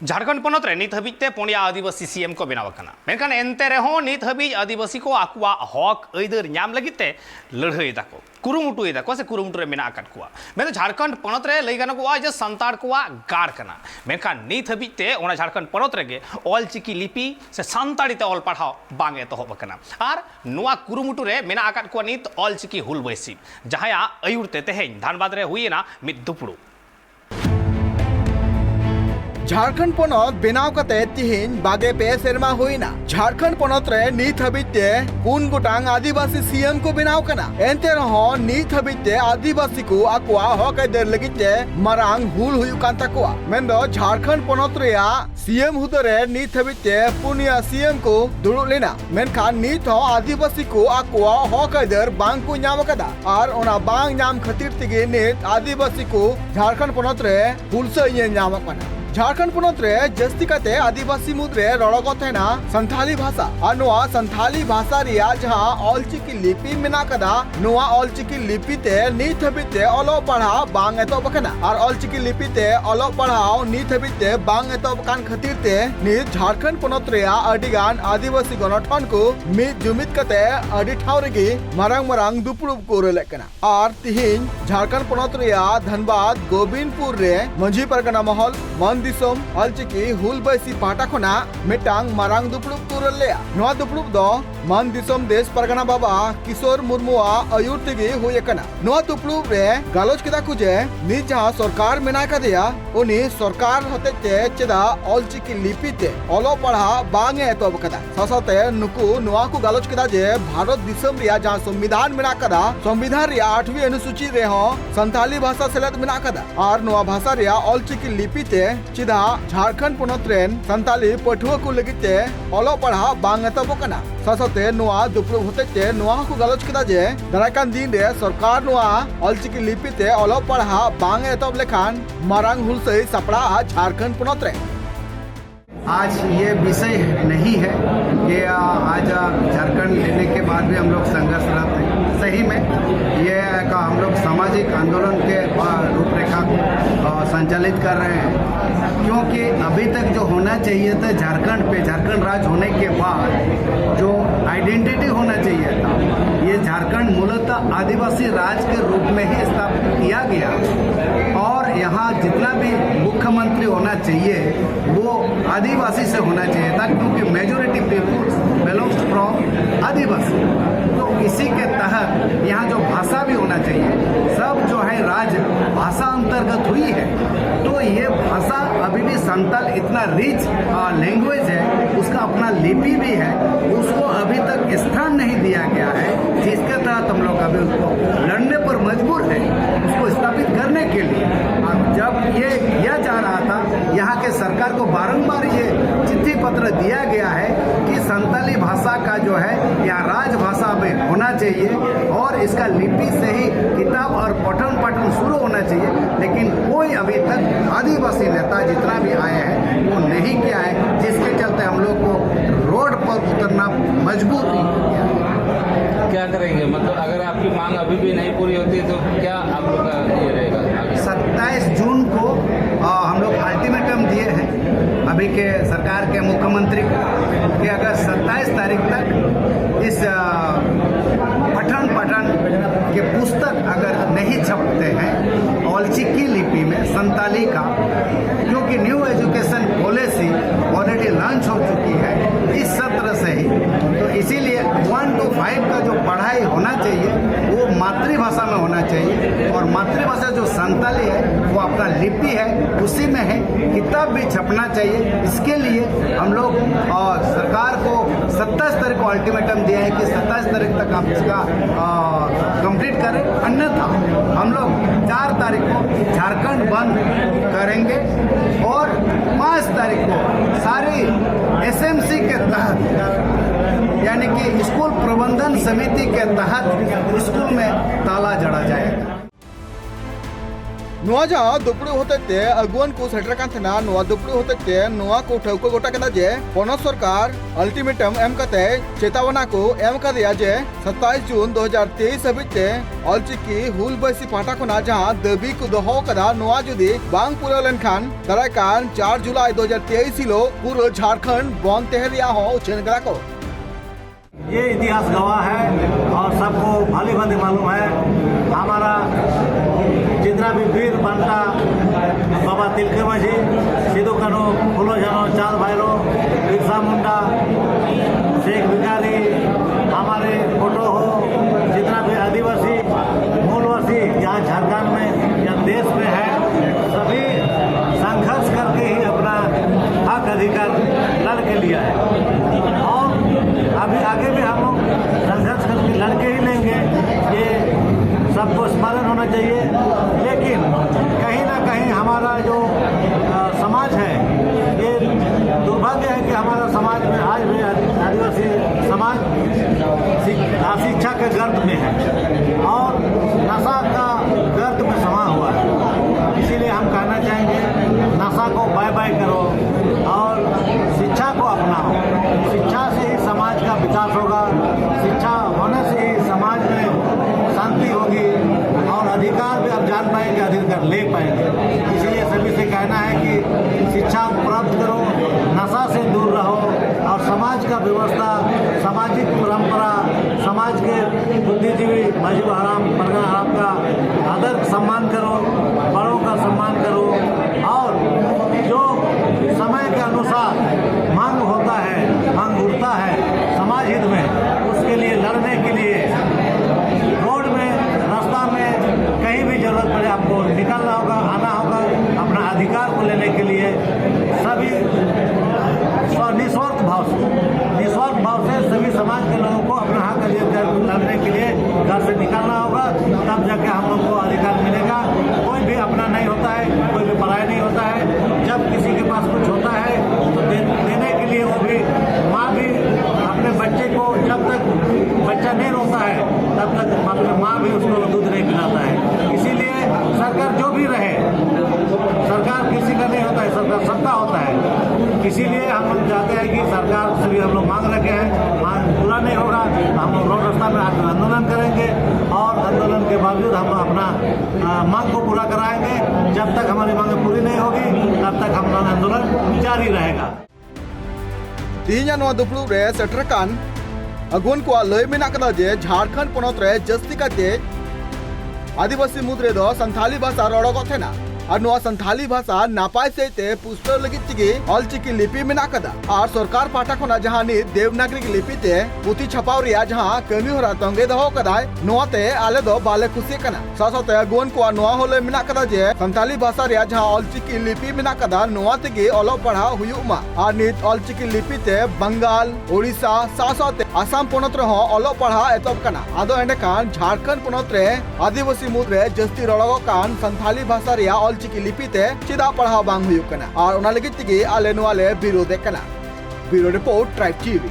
झारखंड पनत रे नित हबीते पुनिया आदिवासी सीएम को बनाव कना मेनखान एनते रेहो नित हबी आदिवासी को आकुआ हक अइदर नाम लगिते लड़ाई दाको कुरुमुटु दाको से कुरुमुटु रे मेना आकाट कुआ मैं झारखंड पनत रे लई गानो कुआ जे संताड़ कुआ गाड़ कना मेनखान नित हबीते ओना झारखंड पनत रेगे ऑलचिकी लिपि से संताड़ी ते ऑल पढ़ाओ बांगे तो होब कना आर नुआ कुरुमुटु रे मेना आकाट कुआ नित ऑलचिकी हुल बैसी जहाया अयुरते तेहेñ धानबाद रे हुईना मिद दुपुड़ु झारखंड पनत बेनाव कते तिहिन बागे पे सेरमा हुईना झारखंड पनत रे नीत हबीते पुन गोटांग आदिवासी सीएम को बेनाव कना एनते रहो नीत हबीते आदिवासी को आकुआ हक अइदर लगिते मारांग हुल हुयु कान ताकुआ मेंदो झारखंड पनत रेया सीएम हुदरे नीत हबीते पुनिया सीएम को दुड़ुब लेना मेनखान नीत हो आदिवासी को आकुआ हक अइदर बांग को नाम कदा आर ओना बांग नाम खातिर तिगे नीत आदिवासी को झारखंड पनत रे हुलसे ये नाम कना झारखंड पनत रे जस्ती काते आदिवासी मुद्रे रड़को थेना संथाली भाषा और नोआ संथाली भाषा रिया जहां ऑलचिकी लिपि मेना कदा नोआ ऑलचिकी लिपि ते नीत हबीते ओलो पढ़ा बांग एतो बकना और ऑलचिकी लिपि ते ओलो पढ़ाओ नीत हबीते बांग एतो बकान खातिर ते नीत झारखंड पनत रिया अडिगान आदिवासी गणठन को मिद जुमिद कते अडि ठाव रेगी मारांग मारांग दुपुड़ुब को रेलेकना और तिहिन झारखंड पनत रिया धनबाद गोविंदपुर रे मंझी परगना महल दिसम ऑलचिकी हुल बैसी पाटा खना मिटांग मारांग दुपुड़ुब तुरल लेया नोआ दुपुड़ुब दो मान दिसम देश परगना बाबा किशोर मुर्मुआ अयुर तेगे हुई कना नोआ दुपुड़ुब रे गालोच केदा कुजे नि जहां सरकार मेना कदेया उनी सरकार हतेते चेदा ऑलचिकी लिपिते ओलो पढ़ा बांगे एतो बकदा ससते नुकु नोआ को गालोच केदा जे भारत दिसम रिया जहां संविधान मेना कदा संविधान रिया 8वीं अनुसूची रे हो संथाली भाषा सेलेद मेना कदा और नोआ भाषा रिया ऑलचिकी लिपिते चिदा झारखंड पनत रेन संताली पठुआ को लगिते ओलो पढ़ा बांग एतो कना ससते नोआ दुपुड़ुब होते नोआ को गालोच केदा जे दाराकान दिन रे सरकार नोआ ऑलचिकी लिपिते ओलो पढ़ा बांग एतो लेखान मारांग हुल से सपड़ा झारखंड पनत रे आज ये विषय नहीं है कि आज झारखंड लेने के बाद भी हम लोग संघर्षरत हैं। सही में ये का हम लोग सामाजिक आंदोलन के रूपरेखा को संचालित कर रहे हैं, क्योंकि अभी तक जो होना चाहिए था झारखंड पे, झारखंड राज्य होने के बाद जो आइडेंटिटी होना चाहिए था, ये झारखंड मूलतः आदिवासी राज्य के रूप में ही स्थापित किया गया और यहाँ जितना भी मुख्यमंत्री होना चाहिए वो आदिवासी से होना चाहिए था, क्योंकि मेजोरिटी पीपुल्स बिलोंग्स फ्रॉम आदिवासी। तो इसी के तहत यहाँ जो भाषा भी होना चाहिए, सब जो है राज्य भाषा अंतर्गत हुई है। तो ये भाषा अभी भी संताल इतना रिच लैंग्वेज है, उसका अपना लिपि भी है, उसको अभी तक स्थान नहीं दिया गया है, जिसके तहत हम लोग अभी उसको लड़ने पर मजबूर है उसको स्थापित करने के लिए। जब ये किया जा रहा था, यहाँ के सरकार को बारंबार ये चिट्ठी पत्र दिया गया है कि संताली भाषा का जो है यहाँ राजभाषा में होना चाहिए और इसका लिपि से ही किताब और पठन पाठन शुरू होना चाहिए, लेकिन कोई अभी तक आदिवासी नेता जितना भी आए हैं वो नहीं किया है, जिसके चलते हम लोग को रोड पर उतरना मजबूर किया। क्या करेंगे, मतलब अगर आपकी मांग अभी भी नहीं पूरी होती है तो क्या आप लोग का ये रहेगा? 27 जून को हम लोग अल्टीमेटम दिए हैं अभी के सरकार के मुख्यमंत्री को कि अगर 27 तारीख तक इस पठन पाठन के पुस्तक अगर नहीं छपते हैं ऑलचिकी लिपि में संताली का, क्योंकि new education policy already launch हो चुकी है इस सत्र से ही, तो इसीलिए 1 to 5 का जो पढ़ाई होना चाहिए वो मातृभाषा में होना चाहिए और मातृभाषा जो संताली है वो अपना लिपि है उसी में है, किताब भी छपना चाहिए। इसके लिए हम लोग सरकार को 27 तारीख को अल्टीमेटम दिया है कि 27 तारीख तक आप इसका कंप्लीट करें, अन्यथा हम लोग 4 तारीख को झारखंड बंद करेंगे और 5 तारीख को सारी एसएमसी के तहत यानी कि स्कूल प्रबंधन समिति के तहत स्कूल में ताला जड़ा जाएगा। नोआ जहां दुपड़ू होते अगुवन को सेटर कान थेना नोआ दुपड़ू होते नोआ को ठौको गोटा केदा जे पोनत सरकार अल्टीमेटम एम कते चेतावना को एम कदिया जे 27 जून 2023 हबिते ऑलचिकी हुल बसी पाटा कोना जहां दबी को दोहो कदा नोआ जुदी बांग पूरा लेनखान दारायकान 4 जुलाई 2023 हिलो पूरा झारखंड बंद तहरिया हो उछेन करा को। ये इतिहास गवाह है और सबको भली भांति मालूम है। हमारा जितना भी वीर बनता बाबा तिलके माझी, सिद्धू कान्हू, फूलो झानो, चांद भैरो, बिरसा मुंडा, शेख भिखारी, हमारे फोटो हो, जितना भी आदिवासी मूलवासी यहाँ झारखंड में या देश में है, सभी संघर्ष करके ही अपना हक अधिकार लड़ के लिया है और अभी आगे भी हम लोग संघर्ष करके लड़के ही लेंगे। ये सबको स्मरण होना चाहिए। लेकिन कहीं ना कहीं हमारा जो समाज है, ये दुर्भाग्य है कि हमारा समाज में आज भी आदिवासी समाज अशिक्षा के गर्त में है और नशा का गर्त में समा हुआ है। इसीलिए हम कहना चाहेंगे नशा को बाय बाय करो और शिक्षा को अपनाओ। शिक्षा से ही समाज का विकास होगा, शिक्षा होने से ही समाज में शांति होगी और अधिकार भी आप जान पाएंगे, अधिकार ले पाएंगे। इसीलिए सभी से कहना है कि शिक्षा प्राप्त करो, नशा से दूर रहो और समाज का व्यवस्था, सामाजिक परंपरा, समाज के बुद्धिजीवी मजहब हराम, परगना हराम का आदर सम्मान करो, बड़ों का सम्मान करो और जो समय के अनुसार मांग होता है, मांग उठता है समाज हित में, उसके लिए लड़ने के लिए रोड में, रास्ता में कहीं भी जरूरत पड़े आपको निकलना होगा, आना होगा। अपना अधिकार को लेने के लिए सभी निस्वार्थ भाव से सभी समाज के लोगों को अपना हक अधिकार लड़ने के लिए घर से निकलना होगा, तब जाके हम लोग को अधिकार मिलेगा। कोई भी अपना नहीं होता है, कोई भी पराया नहीं होता है। जब किसी के पास कुछ होता है तो देने के लिए वो भी माँ भी अपने बच्चे को, जब तक बच्चा नहीं रोता है तब तक अपने माँ भी उसको दूध नहीं पिलाता है। इसीलिए सरकार जो भी रहे, सरकार किसी का नहीं होता है, सरकार सबका होता है। इसीलिए हम लोग चाहते हैं कि सरकार से भी हम लोग मांग रखे हैं, मांग पूरा नहीं होगा तो हम लोग रोड रास्ता में आकर आंदोलन करेंगे और आंदोलन के बावजूद हम अपना मांग को पूरा कराएंगे। जब तक हमारी मांगें पूरी नहीं होगी तब तक हम लोग आंदोलन जारी रहेगा। तीन नोआ दुपड़ू रे सेटर कान अगुन को लय मेना कदा जे झारखंड पोनत रे जस्ती काते आदिवासी मुद्रे दो संथाली भाषा रड़गो थेना और नोआ संथाली भाषा नापाय सहित पुस्तर लगित चिगी ऑलचिकी लिपि मेना कदा और सरकार पाठा खोना जहां नि देवनागरी लिपि ते पुथी छपाव रिया जहां कमी होरा तंगे दहो कदाय नोआते आले दो बाले खुशी कना सासाते अगुन को नोआ होले मेना कदा जे संथाली भाषा रिया जहां ऑलचिकी लिपि मेना कदा नोआते गे ओलो पढ़ा हुयुमा और नित ऑलचिकी लिपि ते बंगाल ओडिशा सासाते आसाम पोनत रे हो ओलो पढ़ा एतब कना आदो एंडे कान झारखंड पोनत रे आदिवासी मुद्रे जस्ती रड़गो कान संथाली भाषा रिया ऑलचिकी लिपि ते चिदा पढ़ा बांग हुयुक कना और ओना लगित तिगी आले नोआले विरोध कना। Bureau report tribe TV.